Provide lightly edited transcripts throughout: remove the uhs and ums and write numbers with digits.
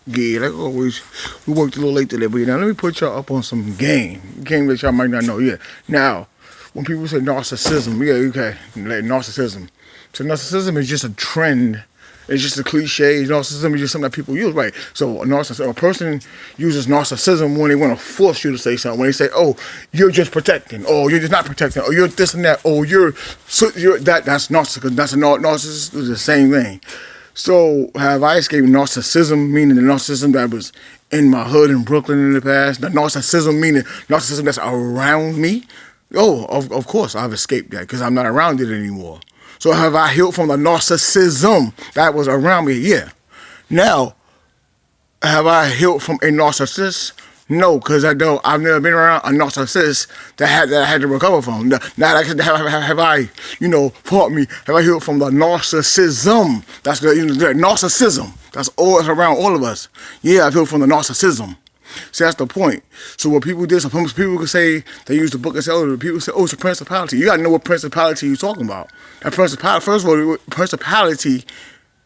Yeah, like always, we worked a little late today, but now let me put y'all up on some game that y'all might not know. Yeah, now when people say narcissism, yeah, okay, like narcissism. So narcissism is just a trend. It's just a cliche. Narcissism is just something that people use, right? So a person uses narcissism when they want to force you to say something. When they say, "Oh, you're just protecting," or "You're just not protecting," or "You're this and that," or "You're that." That's narcissism. That's a narcissist. Is the same thing. So have I escaped narcissism, meaning the narcissism that was in my hood in Brooklyn in the past? The narcissism meaning narcissism that's around me? Oh, of course I've escaped that because I'm not around it anymore. So have I healed from the narcissism that was around me? Yeah. Now, have I healed from a narcissist? No, because I've never been around a narcissist that I had to recover from. Now, have I, fought me? Have I healed from the narcissism? That's the narcissism. That's all around all of us. Yeah, I've healed from the narcissism. See, that's the point. So what people did, sometimes people could say, they use the book and say, oh, people say, oh, it's a principality. You got to know what principality you're talking about. A principality, first of all, principality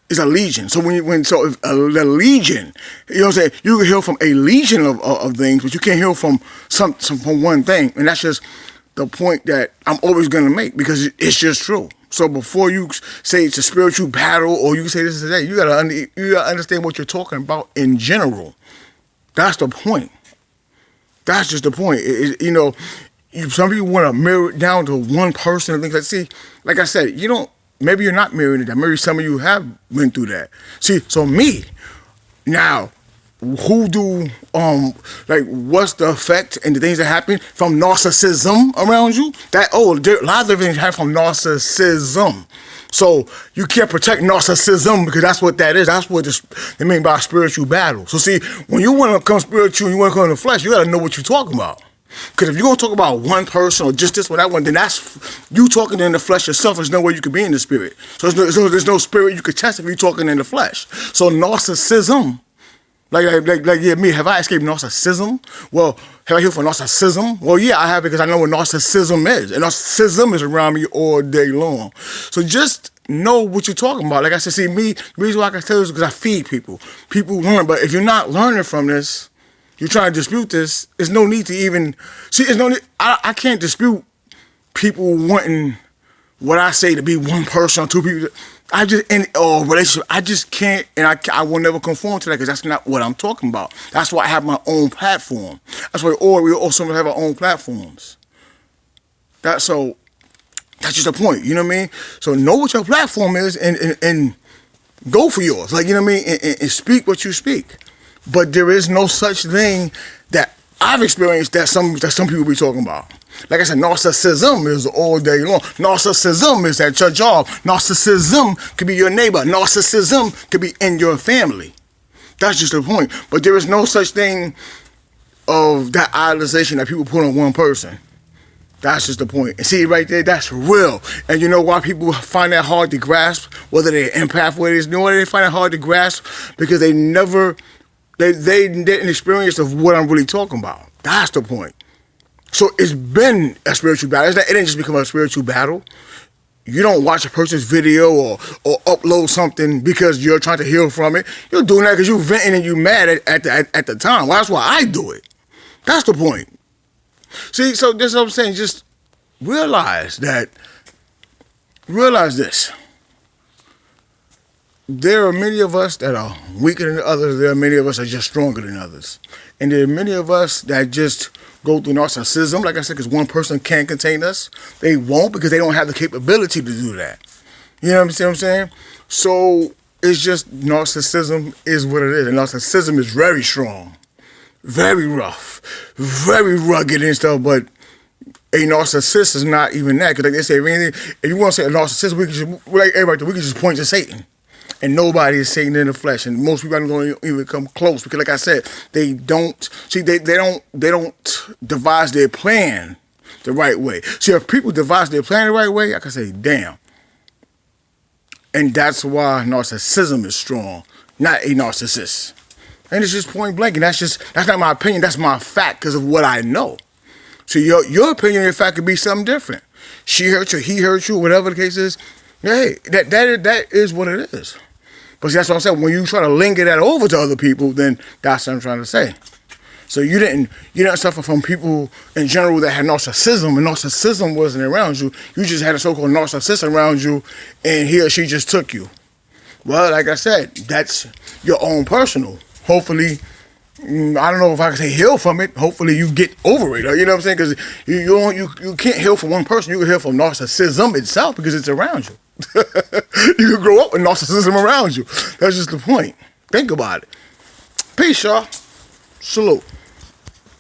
is a legion. So if a legion, you know what I'm saying, you can heal from a legion of things, but you can't heal from some from one thing. And that's just the point that I'm always going to make because it's just true. So before you say it's a spiritual battle or you say this is that, you gotta understand what you're talking about in general. That's the point. That's just the point. Some people want to mirror it down to one person and things like that. See, like I said, maybe you're not mirroring it. Maybe some of you have been through that. See, so me, now, what's the effect and the things that happen from narcissism around you? A lot of things happen from narcissism. So you can't protect narcissism because that's what that is. That's what they mean by a spiritual battle. So see, when you want to come spiritual and you want to come in the flesh, you got to know what you're talking about. Because if you're going to talk about one person or just this or that one, then that's you talking in the flesh yourself. There's no way you could be in the spirit. So there's no spirit you could test if you're talking in the flesh. So narcissism, me, have I escaped narcissism? Well, have I healed from narcissism? Well, yeah, I have because I know what narcissism is. And narcissism is around me all day long. So just know what you're talking about. Like I said, see, me, the reason why I can tell you is because I feed people. People learn. But if you're not learning from this, you're trying to dispute this, there's no need to even... See, there's no need... I can't dispute people wanting what I say to be one person or two people. Relationship, I just can't, and I will never conform to that because that's not what I'm talking about. That's why I have my own platform. That's why we also have our own platforms. That's just the point, you know what I mean? So know what your platform is and go for yours. Like, you know what I mean? And speak what you speak. But there is no such thing that I've experienced that some people be talking about. Like I said, narcissism is all day long. Narcissism is at your job. Narcissism could be your neighbor. Narcissism could be in your family. That's just the point. But there is no such thing of that idolization that people put on one person. That's just the point. And see, right there, that's real. And you know why people find that hard to grasp? Whether they're empath, whether it's, you know why they find it hard to grasp? Because they didn't experience of what I'm really talking about. That's the point. So it's been a spiritual battle. It didn't just become a spiritual battle. You don't watch a person's video or upload something because you're trying to heal from it. You're doing that because you're venting and you're mad at the time. Well, that's why I do it. That's the point. See, so this is what I'm saying. Just realize this. There are many of us that are weaker than others. There are many of us that are just stronger than others. And there are many of us that just go through narcissism, like I said, because one person can't contain us. They won't because they don't have the capability to do that. You know what I'm saying? So it's just narcissism is what it is. And narcissism is very strong, very rough, very rugged and stuff, but a narcissist is not even that. Because like they say, if you want to say a narcissist, we can just point to Satan. And nobody is Satan in the flesh, and most people don't even come close because, like I said, they don't devise their plan the right way. See, if people devise their plan the right way, I can say, damn. And that's why narcissism is strong, not a narcissist. And it's just point blank, and that's not my opinion. That's my fact because of what I know. So your opinion, in fact, could be something different. She hurt you, he hurt you, whatever the case is. Hey, that is what it is. But see, that's what I'm saying. When you try to linger that over to other people, then that's what I'm trying to say. So you didn't suffer from people in general that had narcissism, and narcissism wasn't around you. You just had a so-called narcissist around you, and he or she just took you. Well, like I said, that's your own personal. Hopefully, I don't know if I can say heal from it. Hopefully, you get over it. You know what I'm saying? Because you can't heal from one person. You can heal from narcissism itself because it's around you. You can grow up with narcissism around you. That's just the point. Think about it. Peace, y'all. Salute.